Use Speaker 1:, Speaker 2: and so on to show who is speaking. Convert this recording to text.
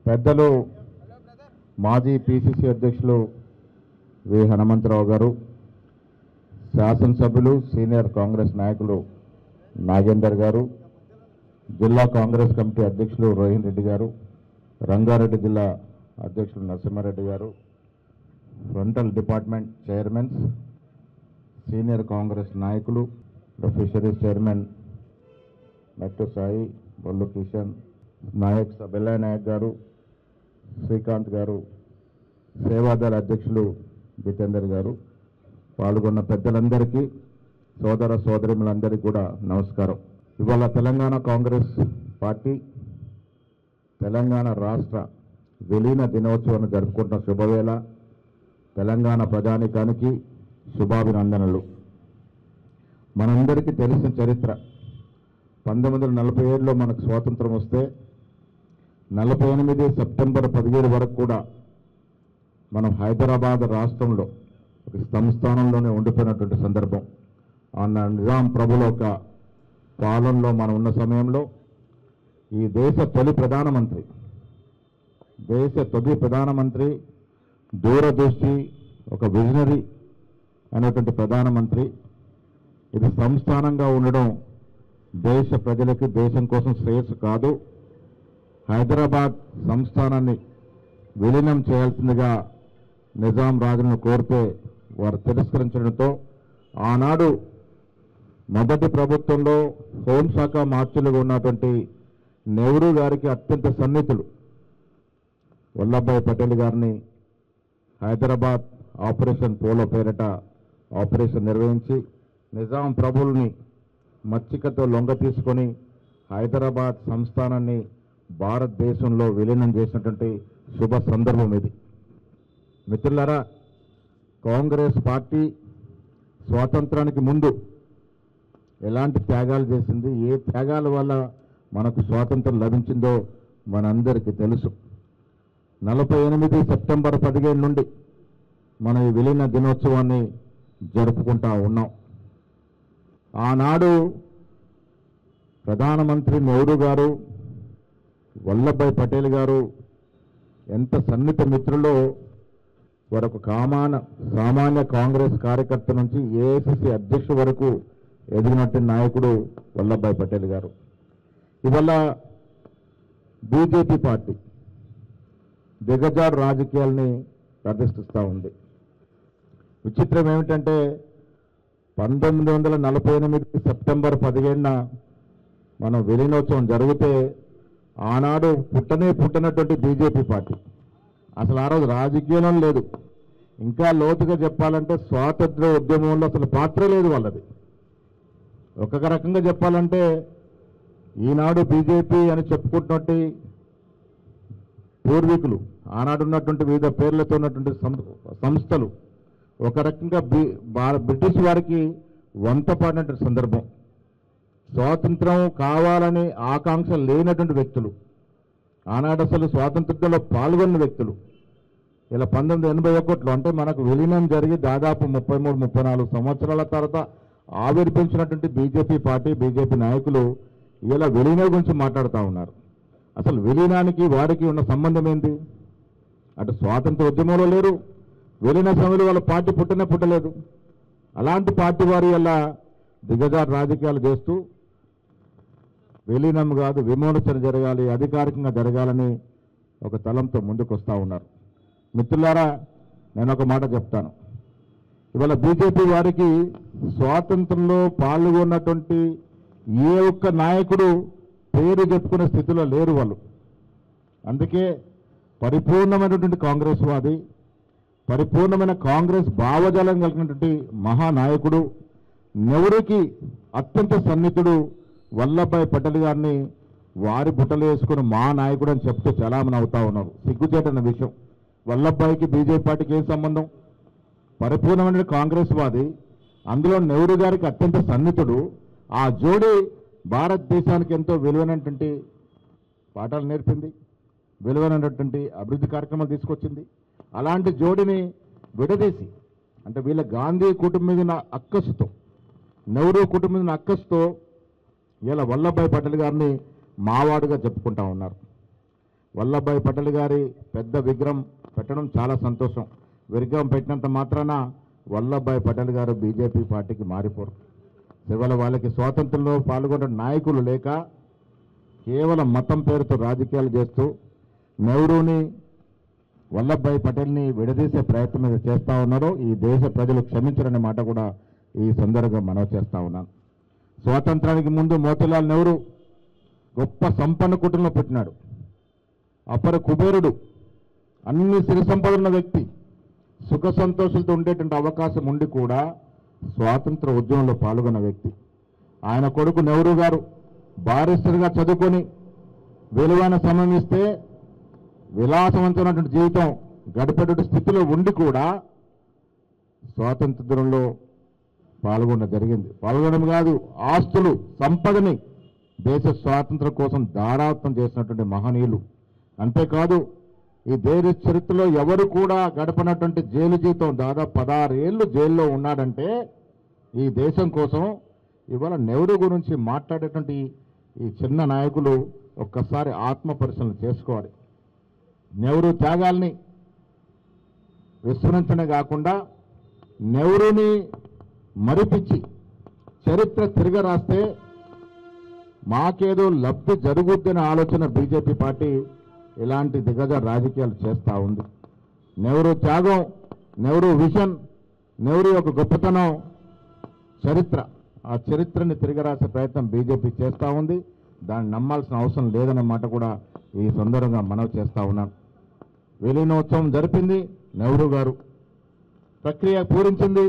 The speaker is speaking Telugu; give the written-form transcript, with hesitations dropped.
Speaker 1: పెద్దలు మాజీ పిసిసి అధ్యక్షులు వి హనుమంతరావు గారు, శాసనసభ్యులు సీనియర్ కాంగ్రెస్ నాయకులు నాగేందర్ గారు, జిల్లా కాంగ్రెస్ కమిటీ అధ్యక్షులు రోహిన్ రెడ్డి గారు, రంగారెడ్డి జిల్లా అధ్యక్షులు నరసింహారెడ్డి గారు, frontal department chairmans, senior Congress నాయకులు, ఫిషరీస్ చైర్మన్ మెట్టు సాయి, బొల్లు కిషన్ నాయక్, బెల్లయ్య నాయక్ గారు, శ్రీకాంత్ గారు, సేవాదళ అధ్యక్షులు జితేందర్ గారు, పాల్గొన్న పెద్దలందరికీ, సోదర సోదరిములందరికీ కూడా నమస్కారం. ఇవాళ తెలంగాణ కాంగ్రెస్ పార్టీ తెలంగాణ రాష్ట్ర విలీన దినోత్సవాన్ని జరుపుకుంటున్న శుభవేళ. తెలంగాణ ప్రజానికానికి శుభాభినందనలు. మనందరికీ తెలిసిన చరిత్ర, 1947లో మనకు స్వాతంత్రం వస్తే 48 సెప్టెంబర్ 17 వరకు కూడా మనం హైదరాబాద్ రాష్ట్రంలో ఒక సంస్థానంలోనే ఉండిపోయినటువంటి సందర్భం. అన్న నిజాం ప్రభుల ఒక పాలనలో మనం ఉన్న సమయంలో ఈ దేశ తొలి ప్రధానమంత్రి దూరదృష్టి, ఒక విజనరీ అనేటువంటి ప్రధానమంత్రి. ఇది సంస్థానంగా ఉండడం దేశ ప్రజలకి, దేశం కోసం శ్రేయస్సు కాదు. హైదరాబాద్ సంస్థానాన్ని విలీనం చేయాల్సిందిగా నిజాం రాజును కోరితే వారు తిరస్కరించడంతో ఆనాడు మొదటి ప్రభుత్వంలో హోంశాఖ మార్చులుగా ఉన్నటువంటి నెహ్రూ గారికి అత్యంత సన్నిహితులు వల్లభాయ్ పటేల్ గారిని హైదరాబాద్ ఆపరేషన్ పోలో పేరిట ఆపరేషన్ నిర్వహించి నిజాం ప్రభుల్ని మచ్చికతో లొంగ తీసుకొని హైదరాబాద్ సంస్థానాన్ని భారతదేశంలో విలీనం చేసినటువంటి శుభ సందర్భం ఇది. మిత్రులారా, కాంగ్రెస్ పార్టీ స్వాతంత్రానికి ముందు ఎలాంటి త్యాగాలు చేసింది, ఏ త్యాగాల వల్ల మనకు స్వాతంత్రం లభించిందో మనందరికీ తెలుసు. 48 సెప్టెంబర్ 17 నుండి మనం ఈ విలీన దినోత్సవాన్ని జరుపుకుంటా ఉన్నాం. ఆనాడు ప్రధానమంత్రి నెహ్రూ గారు, వల్లభాయ్ పటేల్ గారు ఎంత సన్నిహిత మిత్రులో వారొక సామాన్య కాంగ్రెస్ కార్యకర్త నుంచి ఏఐసిసి అధ్యక్షుడు వరకు ఎదిగినట్టు నాయకుడు వల్లభాయ్ పటేల్ గారు. ఇవాళ బీజేపీ పార్టీ దిగజారు రాజకీయాల్ని ప్రదర్శిస్తూ ఉంది. విచిత్రం ఏమిటంటే 1948 సెప్టెంబర్ 17న మనం విలీనోత్సవం జరిగితే ఆనాడు పుట్టనటువంటి బీజేపీ పార్టీ అసలు ఆ రోజు రాజకీయం లేదు. ఇంకా లోతుగా చెప్పాలంటే స్వాతంత్ర ఉద్యమంలో అసలు పాత్ర లేదు వాళ్ళది. ఒక రకంగా చెప్పాలంటే ఈనాడు బీజేపీ అని చెప్పుకుంటున్నట్టు పూర్వీకులు ఆనాడు ఉన్నటువంటి వివిధ పేర్లతో ఉన్నటువంటి సంస్థలు ఒక రకంగా బ్రిటిష్ వారికి వంత పాడినటువంటి సందర్భం. స్వాతంత్రం కావాలని ఆకాంక్ష లేనటువంటి వ్యక్తులు, ఆనాడు అసలు స్వాతంత్రంలో పాల్గొన్న వ్యక్తులు. ఇలా 1981లో అంటే మనకు విలీనం జరిగి దాదాపు 33-34 సంవత్సరాల తర్వాత ఆవిర్భించినటువంటి బీజేపీ పార్టీ, బీజేపీ నాయకులు ఇలా విలీనం గురించి మాట్లాడుతూ ఉన్నారు. అసలు విలీనానికి వారికి ఉన్న సంబంధం ఏంటి? అటు స్వాతంత్ర ఉద్యమంలో లేరు, విలీన సమయంలో వాళ్ళ పార్టీ పుట్టలేదు. అలాంటి పార్టీ వారి ఇలా దిగజారు రాజకీయాలు చేస్తూ విలీనం కాదు విమోచన జరగాలి, అధికారికంగా జరగాలని ఒక తలంతో ముందుకు వస్తూ ఉన్నారు. మిత్రులారా, నేను ఒక మాట చెప్తాను. ఇవాళ బీజేపీ వారికి స్వాతంత్రంలో పాల్గొన్నటువంటి ఏ ఒక్క నాయకుడు పేరు చెప్పుకునే స్థితిలో లేరు వాళ్ళు. అందుకే పరిపూర్ణమైనటువంటి కాంగ్రెస్ వాది, పరిపూర్ణమైన కాంగ్రెస్ భావజాలం కలిగినటువంటి మహానాయకుడు, నెహ్రూకి అత్యంత సన్నిహితుడు వల్లభాయ్ పటేల్ గారిని వారి బుట్టలు వేసుకుని మా నాయకుడు అని చెప్తూ చలామణి అవుతా ఉన్నారు. సిగ్గుచేటన్న విషయం. వల్లభాయ్కి బీజేపీ పార్టీకి ఏం సంబంధం? పరిపూర్ణమైన కాంగ్రెస్ వాది, అందులో నెహ్రూ గారికి అత్యంత సన్నిహితుడు. ఆ జోడీ భారతదేశానికి ఎంతో విలువైనటువంటి పాఠాలు నేర్పింది, విలువైనటువంటి అభివృద్ధి కార్యక్రమాలు తీసుకొచ్చింది. అలాంటి జోడిని విడదీసి, అంటే వీళ్ళ గాంధీ కుటుంబం మీద అక్కసుతో, నెహ్రూ కుటుంబం మీద అక్కసుతో ఇలా వల్లభాయ్ పటేల్ గారిని మావాడుగా చెప్పుకుంటా ఉన్నారు. వల్లభాయ్ పటేల్ గారి పెద్ద విగ్రహం పెట్టడం చాలా సంతోషం. విగ్రహం పెట్టినంత మాత్రాన వల్లభాయ్ పటేల్ గారు బీజేపీ పార్టీకి మారిపోరు. ఇవాళ వాళ్ళకి స్వాతంత్రంలో పాల్గొన్న నాయకులు లేక కేవలం మతం పేరుతో రాజకీయాలు చేస్తూ నెహ్రూని వల్లభాయ్ పటేల్ని విడదీసే ప్రయత్నం మీద చేస్తూ ఉన్నారో ఈ దేశ ప్రజలు క్షమించరనే మాట కూడా ఈ సందర్భంగా మనవి చేస్తూ ఉన్నాను. స్వాతంత్రానికి ముందు మోతీలాల్ నెహ్రూ గొప్ప సంపన్న కుటుంబంలో పుట్టినాడు. అపర కుబేరుడు, అన్ని సిరి సంపదలున్న వ్యక్తి, సుఖ సంతోషాలతో ఉండేటువంటి అవకాశం ఉండి కూడా స్వాతంత్ర ఉద్యమంలో పాల్గొన్న వ్యక్తి. ఆయన కొడుకు నెహ్రూ గారు బారిస్టర్గా చదువుకొని విలువైన సమయం ఇస్తే విలాసవంతమైనటువంటి జీవితం గడిపేటువంటి స్థితిలో ఉండి కూడా స్వాతంత్రంలో పాల్గొనడం కాదు, ఆస్తులు సంపదని దేశ స్వాతంత్రం కోసం దారాత్వం చేసినటువంటి మహనీయులు. అంతేకాదు ఈ దేశ చరిత్రలో ఎవరు కూడా గడపనటువంటి జైలు జీవితం దాదాపు 16 ఏళ్ళు జైల్లో ఉన్నాడంటే ఈ దేశం కోసం. ఇవాళ నెహ్రూ గురించి మాట్లాడేటువంటి ఈ చిన్న నాయకులు ఒక్కసారి ఆత్మ పరిశీలన చేసుకోవాలి. నెహ్రూ త్యాగాల్ని విస్మరించడమే కాకుండా నెహ్రూని మరిపించి చరిత్ర తిరగరాస్తే మాకేదో లబ్ధి జరుగుద్దనే ఆలోచన బీజేపీ పార్టీ ఇలాంటి దిగ్గజ రాజకీయాలు చేస్తూ ఉంది. నెహ్రూ త్యాగం, నెహ్రూ విజన్, నెహ్రూ యొక్క గొప్పతనం, చరిత్ర, ఆ చరిత్రని తిరగరాసే ప్రయత్నం బీజేపీ చేస్తూ ఉంది. దాన్ని నమ్మాల్సిన అవసరం లేదన్న మాట కూడా ఈ సందర్భంగా మనవి చేస్తూ ఉన్నాను. విలీనోత్సవం జరిపింది నెహ్రూ గారు, ప్రక్రియ పూరించింది